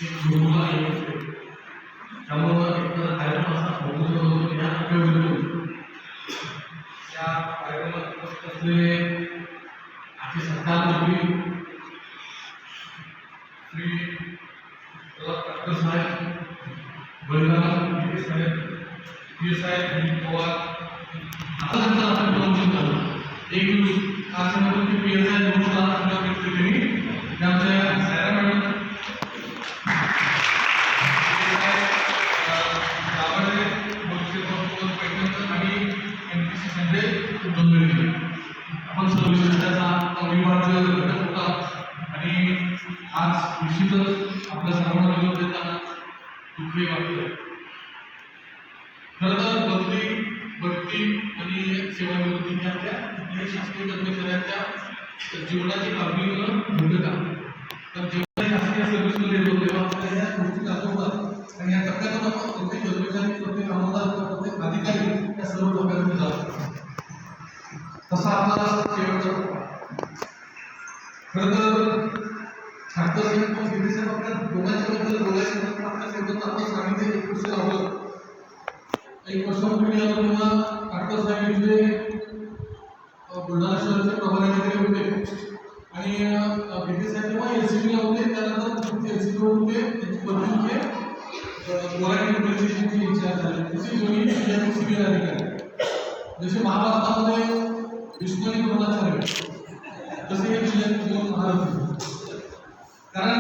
एक गुरुला येते त्यामुळं एकतर कार्यक्रम असा होतो या उपयोग त्या कार्यक्रमात उपस्थित असलेले आपले सरकार मंत्री श्री डॉक्टर साहेब बळीराम विखे साहेब पी साहेब पवार आता त्यांचा आपण प्रमोशन झालं एक दिवस आज समोर पी एस आय त्यांच्या सायरा मॅडम आपण सर्व त्याचा अविभाज्य घटक होता आणि आज निश्चितच आपल्या सर्वांना निरोप देताना दुःखही वाटतं. खरं तर बढती आणि सेवानिवृत्ती ह्या कुठल्याही शासकीय कर्मचाऱ्यांच्या जीवनाची गांभीर्य भूमिका तर जेव्हा शासकीय सर्व्हिसमध्ये येतो तेव्हा आपल्याला ह्या गोष्टी दाखवतात आणि या टप्प्यातून आपण प्रत्येक कर्मचारी प्रत्येक कामगार प्रत्येक अधिकारी या सर्व टप्प्यातून जातो. तसा आपला शेवटचा खरं तर खासदार साहेब आपल्या दोघांच्या बद्दल बोलायचं आपल्या शेवटचं आपण सांगितलं एक वर्ष लावलं. एक वर्षापूर्वी आलो तेव्हा खासदार साहेब इथले बुलढाणा शहराचे प्रभारी होते आणि विखे साहेब तेव्हा LCB ला होते. त्यानंतर LCB होते त्यांची बदली होते गोराडी पोलिस इन्चार्ज झाले. तशी दोन्ही सिव्हिल अधिकारी जसे महाभारतामध्ये विष्णू आणि द्रोणाचार्य तसे हे जिल्ह्यात दोन महाराज कारण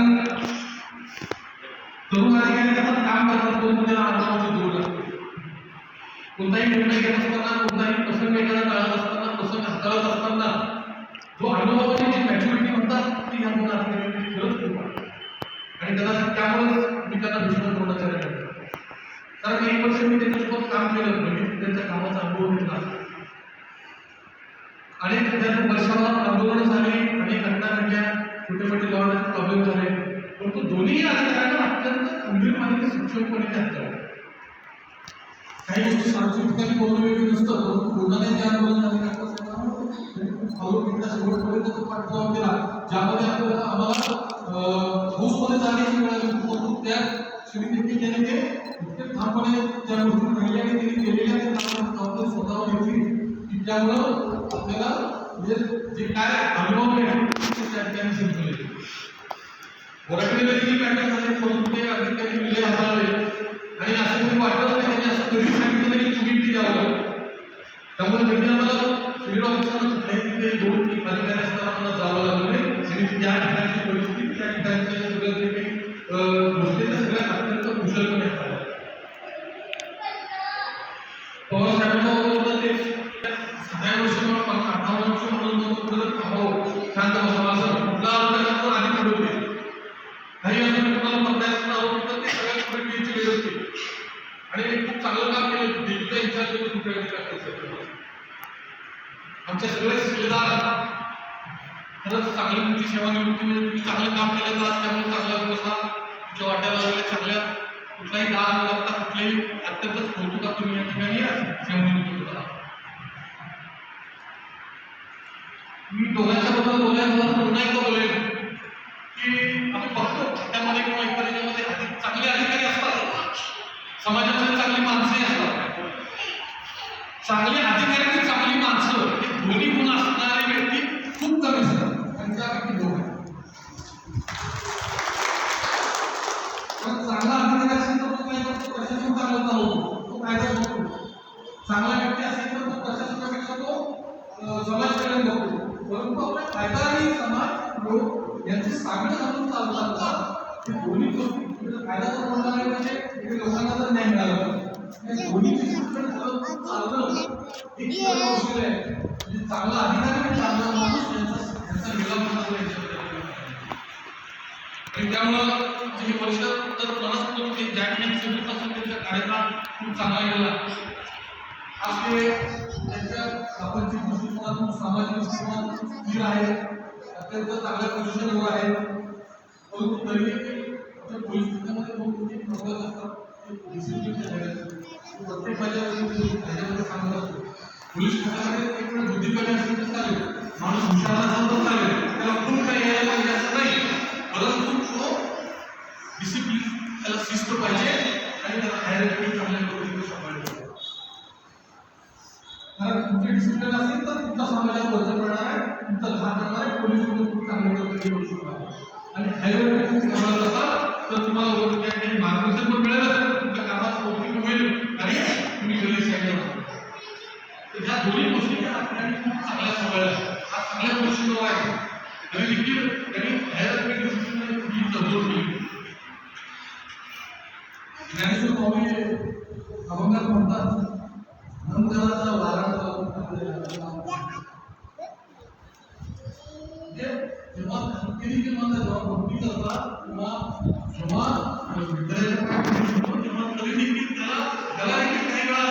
तरुण अधिकारी काम करतात दोन त्याला आत्माची जोड लागते. कोणताही निर्णय घेत असताना कोणताही प्रसंग एखादा टाळत असताना प्रसंग हाताळत असताना जो अनुभवाची जी मॅच्युरिटी म्हणतात ती ह्या दोन अधिकाऱ्यांनी खरंच खूप आहे आणि कदाचित त्यामुळेच मी त्यांना विष्णू द्रोणाचार्य करतो. कारण एक वर्ष मी त्यांच्यासोबत काम केलं म्हणजे त्यांच्या कामाचा अनुभव घेतला. अनेक वर्षाला आंदोलन झाले अनेक घटना घडल्या छोटे मोठे लॉ प्रॉब्लेम झाले परंतु दोन्ही अधिकाऱ्यांना अत्यंत खंबीरपणे सक्षमपणे हाताळले. काही गोष्टी सांस्कृतिक बोलणं वेगळं नसतं परंतु बोलणारे जे आंदोलन झाले शेवटपर्यंत तो पाठपुरावा केला ज्यामध्ये आपल्याला आम्हाला हाऊसमध्ये जाण्याची मिळाली परंतु त्या श्रीदेखील त्याने ते इतके ठामपणे त्या गोष्टी राहिल्या आणि त्यांनी केलेल्या त्या स्वतःवर घेतली की त्यामुळं आपल्याला म्हणजे जे काय अनुभव मिळाले त्या ठिकाणी सिद्ध केले. गोराकडे देखील पॅटर्न झाले परंतु ते अधिकारी विजय हाताळले आणि असं कधी वाटत नाही त्यांनी असं कधी सांगितलं की तुम्ही ती द्यावं. त्यामुळे त्यांनी आम्हाला सिव्हिल ऑफिसरला कुठल्याही दोन अधिकारी असताना आम्हाला जावं लागलं नाही आणि त्या ठिकाणची परिस्थिती त्या ठिकाणचे सगळं जे काही गोष्टी त्या सगळ्या अत्यंत कुशलपणे हाताळल्या. पवार साहेबांना होतं ते 10 वर्ष म्हणून 18 वर्ष म्हणून परत हो शांत बसावा असं कुठला आरोप आधी पुढे होते काही असं कुणाला पत्त्याचा आरोप होता ते सगळ्यात पुढे पीएचची वेळ होती आणि खूप चांगलं काम केलं. दिल्लीचा इन्चार्ज होते कुठे आमच्या सगळे शिलेदार खरंच चांगली तुमची सेवानिवृत्तीमध्ये तुम्ही चांगलं काम केलं तर त्यामुळे चांगला व्यवस्था तुमच्या वाट्याला लागलेल्या चांगल्या कुठलाही दान न लागता कुठल्याही अत्यंत कौतुकात तुम्ही या ठिकाणी सेवानिवृत्ती होता. मी दोघांच्या बद्दल बोलायचं पुन्हा एकदा बोलेन की आम्ही बघतो त्यामध्ये किंवा इतर याच्यामध्ये चांगले अधिकारी असतात समाजामध्ये चांगली माणसंही असतात. चांगले अधिकारी आणि चांगली माणसं हे दोन्ही गुण असणारे व्यक्ती खूप कमी असतात त्यांच्यापैकी दोन पण चांगला अधिकारी असेल तर तो काय करतो प्रशासन चांगलं चालवतो तो कायदा बघतो. चांगला व्यक्ती असेल तर तो प्रशासनापेक्षा तो समाजकल्याण बघतो परंतु आपला कायदा आणि समाज लोक यांचे सामने घालून चालतात हे दोन्ही गोष्टी कायदा जर बोलला नाही म्हणजे लोकांना जर न्याय मिळाला दोन्हीची चालणं एक मुश्किल आहे. म्हणजे चांगला अधिकारी आणि चांगला माणूस यांचा मिलाप आणि त्यामुळं ही परिषद तर मनस्फूर्त ज्या ठिकाणी सुरूपासून त्यांचा कार्यकाळ खूप चांगला गेला आज ते त्यांच्या आपणची दृष्टिकोनातून सामाजिक दृष्टिकोनातून स्थिर आहे अत्यंत चांगल्या पोझिशनवर आहे. परंतु तरी आपल्या पोलीस खात्यामध्ये खूप मोठी प्रॉब्लेम असतात प्रत्येक माझ्यामध्ये सांगत असतो पोलीस खात्यामध्ये एक वेळ बुद्धी पाहिजे असेल तर चालेल माणूस हुशार असेल तर चालेल त्याला खूप काही यायला पाहिजे असं नाही परंतु तो डिसिप्लिन डिसिप्लिन असेल तर तुमचा समाजावर वर्ष पडणार आहे, तुमचा लहान करणार आहे, पोलीस म्हणून खूप चांगले पद्धतीने करू शकणार. आणि हायवेवर तुम्ही कामाला जाता तर तुम्हाला वरून त्या ठिकाणी मार्गदर्शन पण मिळेल, तुमच्या कामाचं कौतुक होईल आणि तुम्ही गरीब साईडला जाता. तर ह्या दोन्ही गोष्टी आपल्याला खूप चांगल्या सवय हा चांगल्या गोष्टी आहे. तरी देखील त्यांनी हायवेवर डिसिप्लिन ही तडजोड केली. ज्ञानेश्वर माऊली अभंगात म्हणतात, अहंकाराचा वारा जेव्हा खंडणी किंवा जेव्हा भक्ती करतात तेव्हा तेव्हा तरी देखील त्याला देखील काही वेळा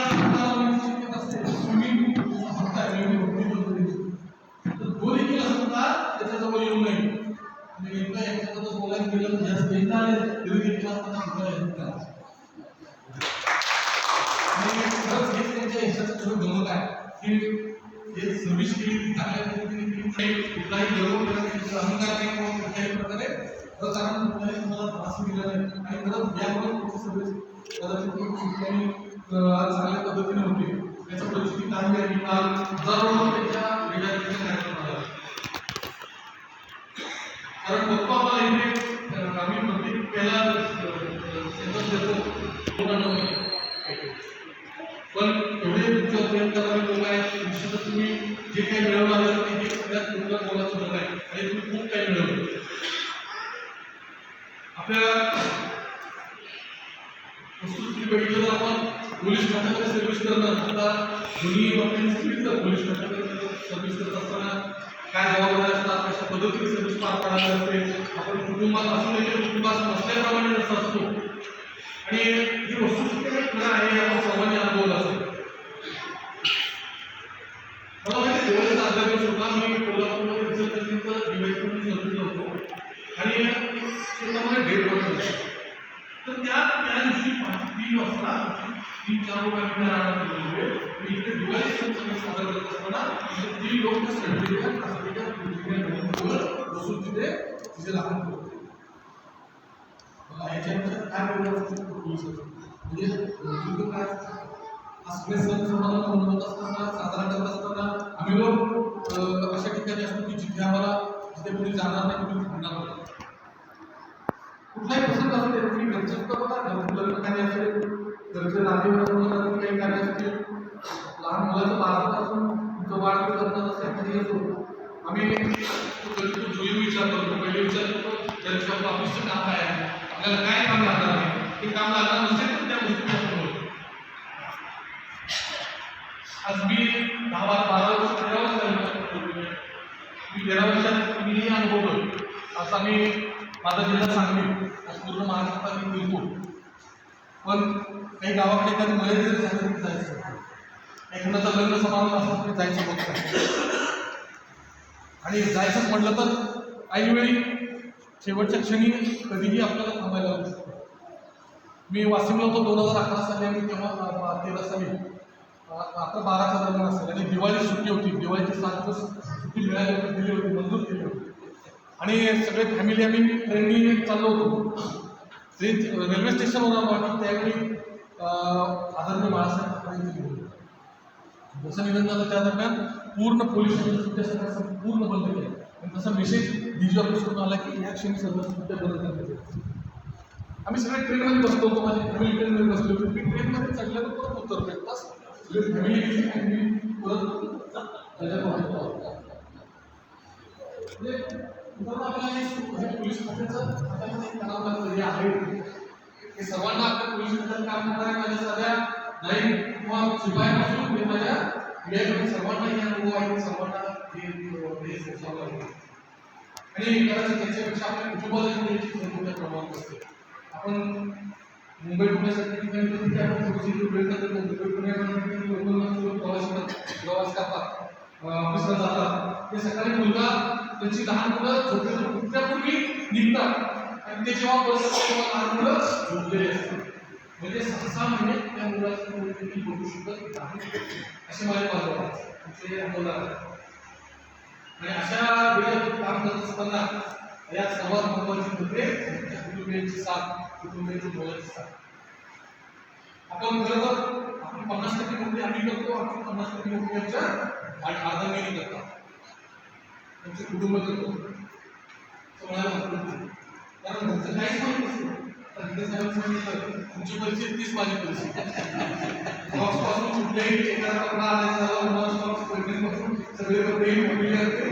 शक्यता असते. तुम्ही भक्त आहे, भक्ती करतो तर तो देखील असतात त्याच्याजवळ येऊ नये. म्हणजे एकदा याच्याबद्दल बोलायला गेलं तर जास्त येत आले तरी देखील असताना खरंच हेच त्यांच्या यशाचं खरं गमक आहे की हे सर्व्हिस केली चांगल्या पद्धतीने केली, कुठलाही गौरव केला, अहंकार नाही किंवा कुठल्याही प्रकारे कारण कुठलाही तुम्हाला त्रास दिला नाही. आणि खरंच यामुळे तुमची सर्व्हिस कदाचित ठिकाणी आज चांगल्या पद्धतीने होती. त्याच्या परिस्थिती चांगली आहे. काल हजारो त्याच्या वेगळ्या कार्यक्रम आला. कारण पप्पा मला इथे आम्ही प्रत्येक पहिला सेंटर देतो पण एवढे तुमच्या प्रेम करणारे लोक आहेत, निश्चितच तुम्ही जे काही मिळवलं आहे ते सगळ्यात तुमच्या मोलाचं धन आहे आणि तुम्ही खूप काही मिळवलं. आपल्या वस्तुस्थिती बघितलं तर आपण पोलीस खात्यामध्ये सर्व्हिस करणं, आता दोन्ही बाबतीत सांगितलं पोलीस खात्यामध्ये सर्व्हिस करत असताना काय जबाबदारी असतात, कशा पद्धतीने सर्व्हिस पार पाडायला असते. आपण कुटुंबात असून देखील कुटुंबात नसल्याप्रमाणे जसं असतो आणि ही वस्तुस्थिती खरं आहे आपण सर्वांनी अनुभवलं असेल. मला माहिती दिवाळीचा अर्धा दिवस होता. मी कोल्हापूरमध्ये रिसर्च डिवाइसमध्ये सर्व्हिसला होतो आणि शेतामध्ये भेट पडत होती. तर त्या दिवशी 3 वाजता 3-4 लोक आम्ही राहणार मी इथे दिवाळी सण साजरा करत असताना 3 लोक बसून तिथे लहान होते. याच्यानंतर काय म्हणजे काय असले सण समारंभ मनवत असताना साजरा करत असताना आम्ही लोक अशा ठिकाणी असतो की जिथे आम्हाला जिथे कोणी जाणार नाही, कोणी थांबणार नाही. कुठलाही प्रसंग असते तुम्ही घरचं बघा, लग्न कार्य असेल, घरचे नातेवाईक काही कार्य असतील, लहान मुलाचं बाळाचं असून तुमचं बाळ करणार असेल कधी असो, आम्ही जुई विचार करतो. पहिले विचार करतो त्यांच्या ऑफिसचं काम काय आहे, आपल्याला काय काम लागणार आहे, ते काम लागणार नसेल तर त्या गोष्टी आपण बोलतो. आज मी 10-12 वर्ष 13 वर्ष मी 13 वर्षात मीही अनुभवलं. आज आम्ही माझा जिल्हा सांगली, आज पूर्ण महाराष्ट्रात मी फिरतो. पण काही गावाकडे एखादी मर्यादित झालं तरी जायचं, एखाद्याचा लग्न समारंभ असला तरी जायचं होत नाही. आणि जायचंच म्हटलं तर ऐनवेळी शेवटच्या क्षणी कधीही आपल्याला थांबायला लागू शकतो. मी वाशिमला होतो 2011 साली आणि तेव्हा 13 साली 11-12च्या दरम्यान असेल आणि दिवाळी सुट्टी होती. दिवाळीची 7 दिवस सुट्टी मिळाली होती, दिली होती, मंजूर केली होती. आणि सगळे फॅमिली आम्ही ट्रेननी चाललो होतो. रेल्वे स्टेशनवर आलो आणि त्यावेळी आदरणीय बाळासाहेब ठाकरेंची निघून जसं निधन झालं त्या दरम्यान पूर्ण पोलीस सुट्ट्या सगळ्या पूर्ण बंद केल्या. आणि तसा मेसेज डीजी ऑफिसकडून आला की या क्षणी सर्व सुट्ट्या बंद करण्यात. आम्ही सगळे ट्रेनमध्ये बसलो होतो, माझी फॅमिली ट्रेनमध्ये बसलो होतो. मी ट्रेनमध्ये चढल्यावर परत उतरलो एक तास फॅमिली परत आपल्याला पोलीस खात्याचं हातामध्ये करावं लागतं हे आहे. हे सर्वांना आपल्या पोलीस खात्यात काम करणाऱ्या माझ्या साध्या नाही किंवा शिपायापासून ते माझ्या पिढ्याकडे सर्वांना हे अनुभव आहे, सर्वांना हे सोसावं लागतं. आणि कदाचित त्याच्यापेक्षा आपल्या कुटुंबाला मोठ्या प्रमाणात असते. आपण मुंबई पुण्यासारख्या ठिकाणी तिथे आपण थोडीशी वेळ करतो. मुंबई पुण्यामध्ये प्रवास करतात, ऑफिसला जातात. ते सकाळी मुलगा त्यांची लहान मुलं झोपण्यापूर्वी निघतात आणि ते जेव्हा बस तेव्हा लहान मुलं झोपलेले असतात. म्हणजे 6-6 महिने त्या मुलाची मुलगी बघू शकत नाही असे माझे बांधव आहेत. आणि अशा वेळेला काम करत असताना या सर्वात महत्वाची म्हणजे कुटुंबियांची साथ, कुटुंबियांची मोलाची साथ. आपण खरं तर आपण 50% नोकरी आम्ही करतो, आपण 50% नोकरी आमच्या अर्धांगिनी करतात, त्यांचे कुटुंब करतो, तुम्हाला कारण घरचं काहीच माहिती नसतं. तर तिथे साहेब सांगितलं तुमची परिस्थिती तीच माझी परिस्थिती पासून कुठल्याही सगळे कपडे मोडलेले असते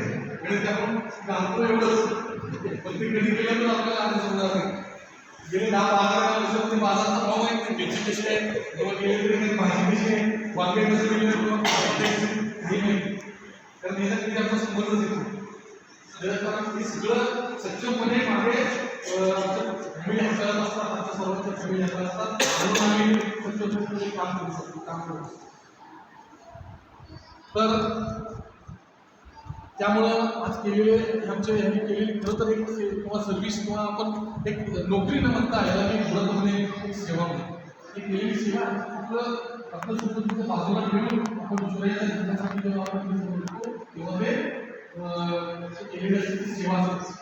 आणि त्यातून घालतो एवढंच पण ते कधी केलं तर आपल्याला आनंद होणार नाही. गेले 10-12 वर्षामध्ये बाजाराचा भाव आहे, मिरची कशी आहे किंवा गेले भाजी कशी आहे, वांगे कसे मिळले काही नाही, कारण याच्यात आपला संबंधच येतो. कारण हे सगळं सक्षमपणे मागे फॅमिली हाताळत असतात, आमच्या सर्वांच्या फॅमिली हाताळत असतात म्हणून आम्ही सक्षमपणे काम करू शकतो, काम करू शकतो. तर त्यामुळं आज केलेले ह्यांनी केलेली खरं तर एक किंवा सर्व्हिस किंवा आपण एक नोकरी न म्हणता याला मी पूर्णपणे एक सेवा म्हणतो. ही केलेली सेवा आपलं सुद्धा तिथं बाजूला ठेवून आपण दुसऱ्याच्या जिल्ह्यासाठी जेव्हा आपण करतो तेव्हा ते केलेली असलेली सेवा असते.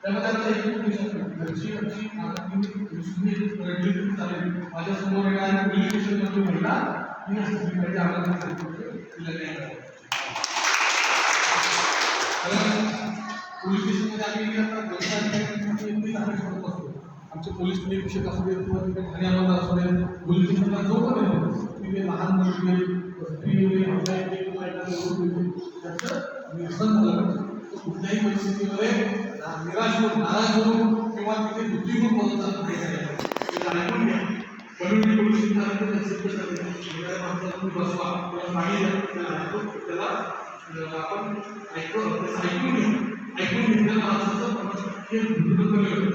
त्यामध्ये आता एक घरची चालेल माझ्यासमोर येणाऱ्या पोलीस स्टेशनमध्ये महिला मी असं पाहिजे आपल्याला पोलीस स्टेशनमध्ये आम्ही आता असतो. आमचे पोलीस निरीक्षक असू दे किंवा तिथे ठाणे अंमलदार असू दे, पोलीस स्टेशनला जो पण येतो तिथे लहान मुलगी स्त्री वगैरे त्याचं निरसन झालं कुठल्याही परिस्थितीमध्ये निराश होऊन नाराज होऊन किंवा तिथे दुःखी होऊन बोलत ऐकून घ्या. कम्युनिटी पोलीस बसवा त्याला आपण ऐकून घेतलेलं माणसाचं हे कमी होतं.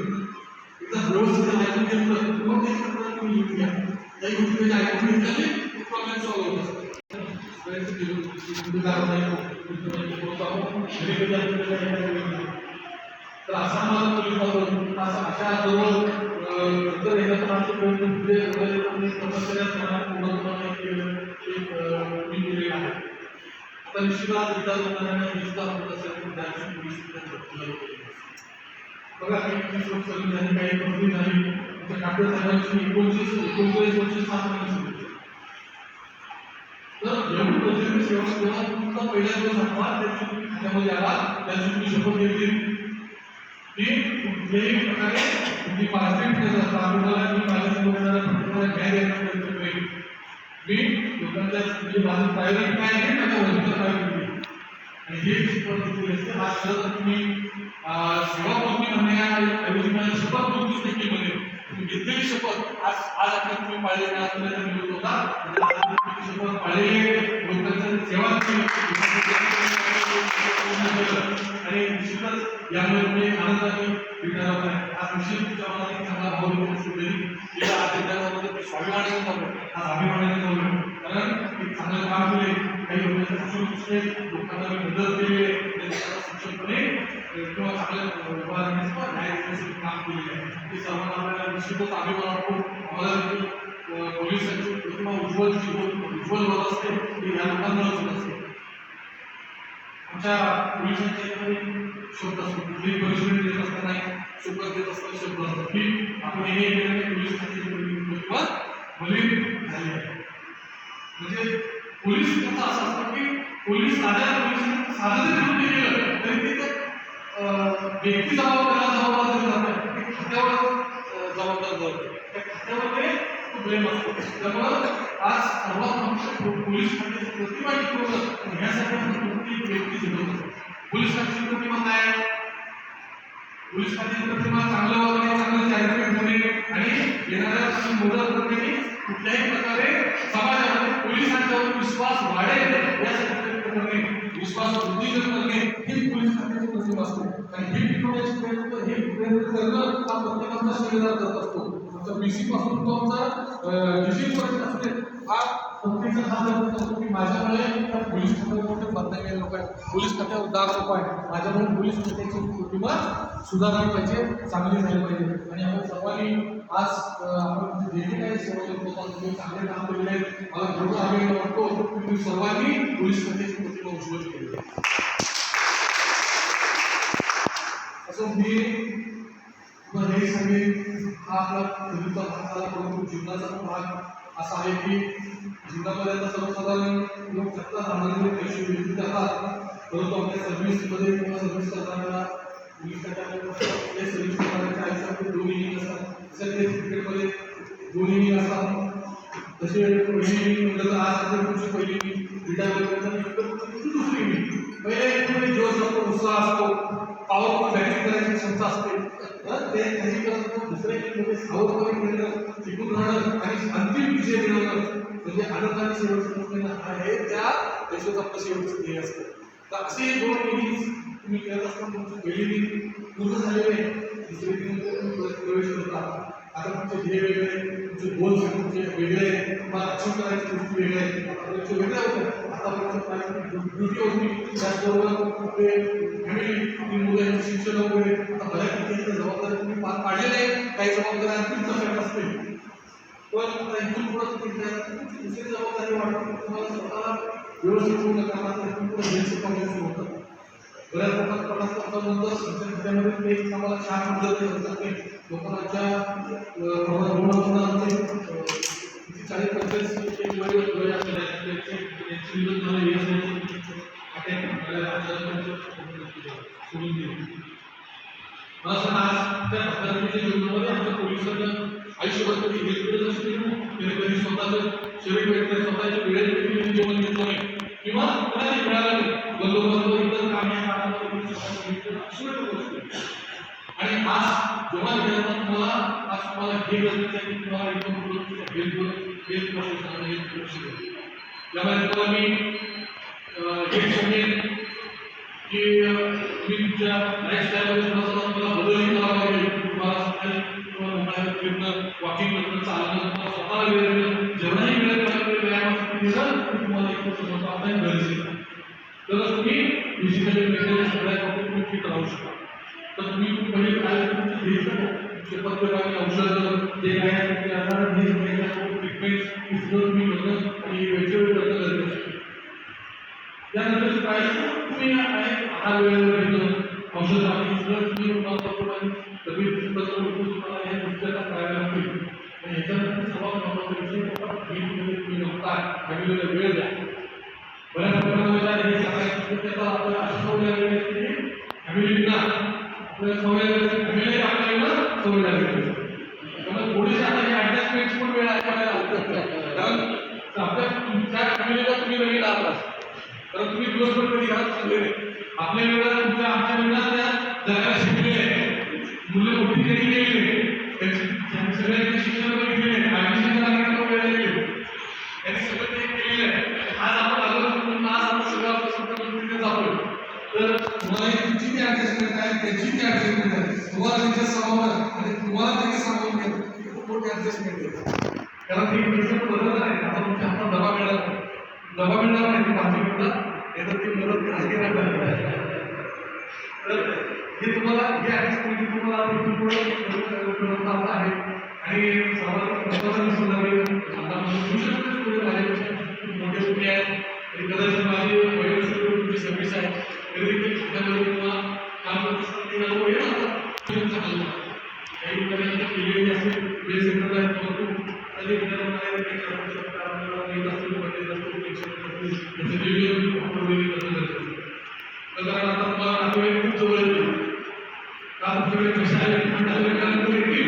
एकदा व्यवस्थित ऐकून घेतलं मग ते तुम्ही लिहून घ्या. काही गोष्टी ऐकून घेतल्याने प्रॉब्लेम सॉल्व्ह होत असतात. तर असा मला पोलीस अशा जवळ तर याच्यातून आहे. आता निश्चितच बघा काही कंपनी झाली डॉक्टर साहेबांची 39 वर्ष 7 महिने तर एवढी प्रत्येक सेवा तुमचा पहिला दिवस आठवा त्याच्यामध्ये आला त्याची तुम्ही शपथ घेतली की कुठल्याही प्रकारे तुम्ही पार्टिसिपेट करता. आम्हाला मी माझ्यासमोर येणाऱ्या प्रत्येकाला न्याय देण्याचा प्रयत्न करेन. मी लोकांच्या म्हणजे माझं प्रायोरिटी काय आहे माझ्या वरिष्ठ प्रायोरिटी आणि हे शपथ घेतलेली असते. हा शब्द तुम्ही सेवापूर्ती म्हणण्याऐवजी माझ्या शपथ पूर्तीच देखील म्हणेल. तुम्ही घेतलेली शपथ आज आपण तुम्ही पाळलेली असल्याचा निरोध होता. शपथ पाळलेले लोकांच्या सेवा आणि निश्चितच यामुळे तुम्ही आनंदाने विचारत आहे. आज निश्चित तुमच्या मनात एक चांगला भाव गेला आज स्वाभिमानाने चालू आज अभिमानाने चालू कारण एक चांगलं काम केले काही लोकांना मी मदत केली सक्षमपणे किंवा चांगल्या न्याय देण्यासाठी काम केलेले आहे. ते सर्वांना आपल्याला निश्चितच अभिमान वाटतो. आम्हाला पोलिसांची प्रतिमा उज्ज्वल होत असते ती या लोकांनाच होत असते. आमच्या पोलिसांच्या शब्द असतो कुठलीही परिस्थिती देत असताना शपथ देत असताना शब्द असतात की आपण हे केल्याने पोलीस प्रतिमा बलीन झाली आहे. म्हणजे पोलीस त्याचा असं असतं की पोलीस साध्या पोलिसांनी साधं जरी कृत्य केलं तरी तिथे व्यक्ती जबाबदार दिली जाते ते खात्यावर जबाबदार जाते त्या खात्यावर ते ब्लेम असतो. त्यामुळं आज सर्वात मोठं पोलीस खात्याची प्रतिमा टिकवणं ह्यासाठी कोणती व्यक्ती झटत असते. पोलीस खात्याची प्रतिमा काय पोलीस खात्याची प्रतिमा चांगलं वागणे चांगलं चारित्र्य होणे आणि येणाऱ्या मदत करणे कुठल्याही प्रकारे समाजामध्ये पोलिसांच्यावर विश्वास वाढेल यासाठी करणे विश्वास वृद्धी करणे ही पोलीस खात्याची प्रतिमा असते. आणि हे टिकवण्याची प्रयत्न करणं हा प्रत्येकाचा शरीरात करत असतो. आमचा बीसी पासून तो आमचा पर्यंत असते हा प्रत्येकाचा हात असतो की माझ्यामुळे त्या पोलीस खात्यावर बदनामी लोक आहेत पोलीस खात्यावर दाग लोक आहेत माझ्यामुळे पोलीस खात्याची प्रतिमा सुधारली पाहिजे चांगली झाली पाहिजे. आणि आपण सर्वांनी आज आपण जे काही सेवा करतो तुम्ही चांगले काम केलेले आहेत मला थोडं अभिमान वाटतो की तुम्ही सर्वांनी पोलीस खात्याची प्रतिमा उज्ज्वल केली असं मी हे सांगेन. हा आपला कधीचा भाग झाला परंतु जीवनाचा भाग असा आहे की जीवनामध्ये आता सर्वसाधारण लोक सत्ता सामान्य पैसे विकत जातात, परंतु आपल्या सर्व्हिसमध्ये किंवा सर्व्हिस करताना 20% सर्व्हिस करण्याच्या आयुष्यामध्ये 2 इनिंग असतात. तसं ते क्रिकेटमध्ये 2 इनिंग असतात. तसे पहिली इनिंग म्हटलं तर आज तुमची पहिली इनिंग रिटायर दुसरी इनिंग. पहिले जोश असतो, उत्साह असतो, पॉवरफुल बॅटिंग करायची क्षमता असते. ते काही करत दुसऱ्या इनिंगमध्ये सावधपणे खेळणं, टिकून राहणं आणि अंतिम विजय मिळवणं म्हणजे आनंदाने शेवटचं आहे त्या यशोच आपलं शेवटचं ध्येय असतं. तर असे 2 इनिंग्स तुम्ही खेळत असताना तुमची पहिली इनिंग पूर्ण झालेली आहे, दुसरी इनिंग प्रवेश करता. आता तुमचे ध्येय वेगळे, तुमचे गोल्स तुमचे वेगळे, तुम्हाला अचीव करायचे गोष्टी वेगळे आहेत, तुमचे वेगळे होते. आतापर्यंत ड्युटी होती, त्याचबरोबर आपले फॅमिली, आपली मुलं यांची शिक्षण वगैरे आता बऱ्यापैकी जबाबदारी तुम्ही पार पाडलेल्या आहे. काही जबाबदारी आणखी टप्प्यात असते, पण आता इथून पुढं तुम्ही दुसरी जबाबदारी वाटून तुम्हाला स्वतःला व्यवस्थित पूर्ण करण्याचा इथून पुढे घ्यायचं काम सुरू होतं. बऱ्याच लोकांना प्रवास करतानंतर शिक्षण खात्यामध्ये ते आम्हाला छान मदत करतात. ते लोकांच्या 40-45 वय असलेल्या त्यांची निवड झालं हे सोडून दिली. असं आज त्या पद्धतीच्या जीवनामध्ये आमच्या पोलिसांना आयुष्यभर कधी हेल्प करत असते, कधी स्वतःचं शरीर भेटलं, स्वतःच्या वेळेत देखील जेवण घेतलं नाही किंवा कोणालाही मिळालं नाही. बंदोबस्त इतर कामे आणि आज जेव्हा तुम्हाला आज तुम्हाला हे गरजेचं आहे की तुम्हाला हेल्प यामध्ये तुम्हाला मी हे सांगेन की तुम्ही तुमच्या लाईफस्टाईलमध्ये थोडासा तुम्हाला बदलही करावा लागेल. तुम्हाला सकाळी तुम्हाला फिरणं, वॉकिंग करणं, चालणं, तुम्हाला स्वतःला वेळ देणं, जेवढाही वेळ व्यायामासाठी दिलं तरी तुम्हाला एक स्वतः आपल्याला गरजेचं आहे. तरच तुम्ही फिजिकली मेंटली सगळ्या बाबतीत तुम्ही फिट राहू शकता. तर तुम्ही पहिले काय पथ्यपाणी औषधं जे काय आहे ते आता हे सगळ्या ट्रीटमेंट तुम्ही करणं आणि वेळोवेळी करणं गरजेचं आहे. त्यानंतर काय तुम्ही आहार वेळेवर घेणं, औषध पाणी सगळं तुम्ही तुम्हाला हे पुस्तकात करायला लागतील. आणि ह्याच्यानंतर सर्वात महत्त्वाचा विषय तुम्ही नव्हता फॅमिलीला वेळ द्या. बऱ्याच प्रमाणात हे सगळ्या आपल्याला असं सवय लागली की फॅमिलीला आपल्याला सवय लागली, फॅमिली आपल्याला सवय लागली. त्यामुळे थोडीशी आता हे ॲडजस्टमेंटची पण वेळ आहे कारण आपल्या तुमच्या फॅमिलीला तुम्ही नवीन आला तर तुम्ही दिवसभर कधी घरात चालले नाही. आपल्या वेळेला तुमच्या आमच्या वेळेला त्या जगाला शिकलेले आहे, मुलं मोठी तरी गेलेली सगळ्यांचे शिक्षण बघितलेले आहे, ॲडमिशन करायला वेळ लागले, त्यांनी सगळं ते केलेलं आहे. आज आपण आलो आज आपण सगळं आपलं स्वतः पद्धतीने जातोय. तर तुम्हाला तुमची ती ॲडजस्टमेंट आहे, त्यांची ती ॲडजस्टमेंट आहे, तुम्हाला त्यांच्या सामावून आणि तुम्हाला त्यांनी सामावून घेणं ही खूप मोठी ॲडजस्टमेंट आहे. कारण ती पैसे बदलत आहे. आता तुमच्या हातात दबा मिळणार नाही माझी मिळणार हे तर ती मदत नाही. तर हे तुम्हाला हे ॲडजस्टमेंट तुम्हाला मिळवता आहे आणि सर्वात महत्त्वाचा दिसून लागेल मोठे तुम्ही आहेत आणि कदाचित माझी वयोसर तुमची सर्व्हिस आहे तरी देखील त्यामध्ये तुम्हाला काम करत असताना काही लोकांनी केलेली असेल वेळ सेंटर आहे परंतु काही कारण आता तुम्हाला नातेवाईक खूप जवळ येतील का तुमच्याकडे कशा आहे तुम्ही नातेवाईक जवळ येतील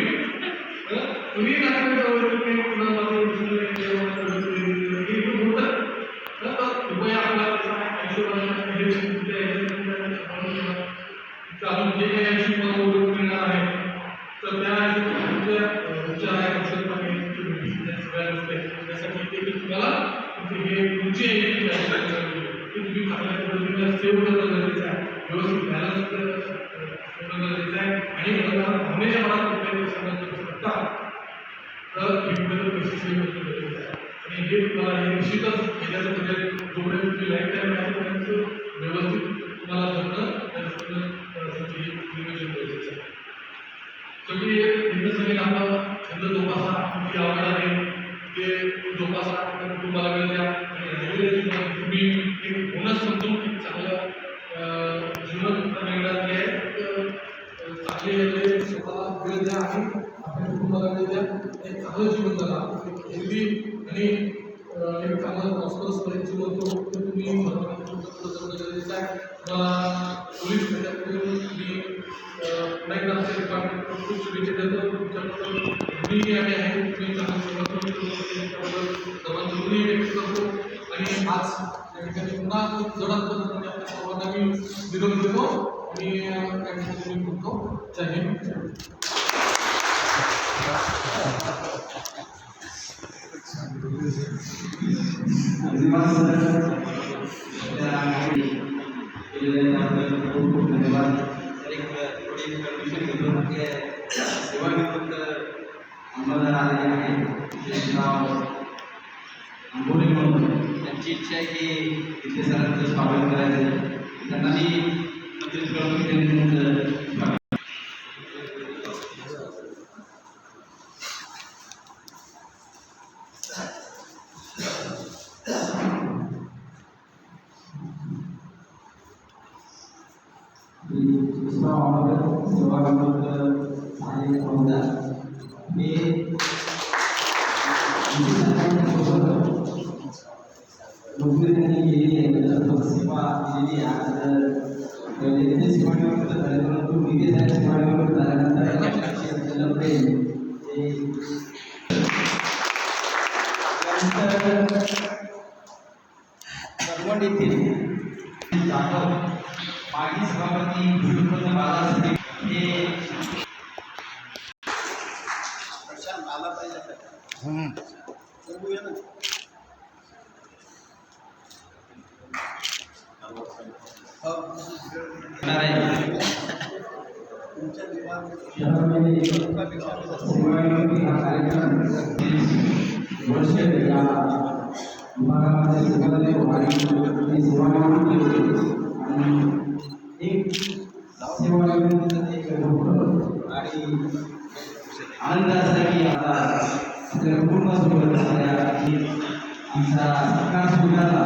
कृपया आपल्याला अजून जे काही ऐंशी मिळणार आहे तर त्या तुमच्या सगळ्या गोष्टी त्यासाठी देखील तुम्हाला हे तुमची तुम्ही चांगल्या पद्धतीने सेव्ह करणं गरजेचं आहे, व्यवस्थित बॅलन्स करणं गरजेचं आहे आणि हमेशा मला कुठल्याही शकता तर पैसे सेव्ह करणं गरजेचं आहे. आणि हे तुम्हाला हे निश्चितच ह्याच्यामध्ये जेवढे तुमची लाईफ टाईम आहे व्यवस्थित तुम्हाला जगणं त्यासाठी नियोजन गरजेचं आहे. शेवटी हिंद संगीत आपला छंद जोपासा, तुमची आवड आहे ते जोपासा, तुम्हाला वेळ द्या आणि तुम्ही एक बोनस समजून एक चांगलं जीवन मिळणार आहे. चांगले स्वतःला वेळ द्या आणि आपल्या कुटुंबाला वेळ द्या, एक चांगलं जीवन जगा, एक हेल्दी आणि एक त्यामुळे फॉस्फरस परीक्षेची बोलतो तर तुम्ही गरजेचं आहे. मला पोलीस खात्याकडून मी पुन्हा एकदा आमच्या डिपार्टमेंट खूप शुभेच्छा देतो. तुमच्याबद्दल मी आहे तुम्ही सर्वांची व्यक्त करतो आणि आज या ठिकाणी पुन्हा जोरात पद्धतीने आपल्या सर्वांना मी निरोप देतो आणि त्या ठिकाणी मी बोलतो. जय हिंद. त्यांची इच्छा आहे की इथे सरांचं स्वागत करायचं. त्यांना मी नोकरी त्यांनी केलेली आहे, सेवा केलेली आहे. सेवानिवृत्त झाले परंतु निधी सेवानिवृत्त झाल्यानंतर प्रेम करवंड येथील जाधव माजी सभापती भूषण बाळासाहेब हे आला पाहिजे. आनंद असा की आता आपल्या पूर्ण सोबत आमचा सरकार स्वीकारला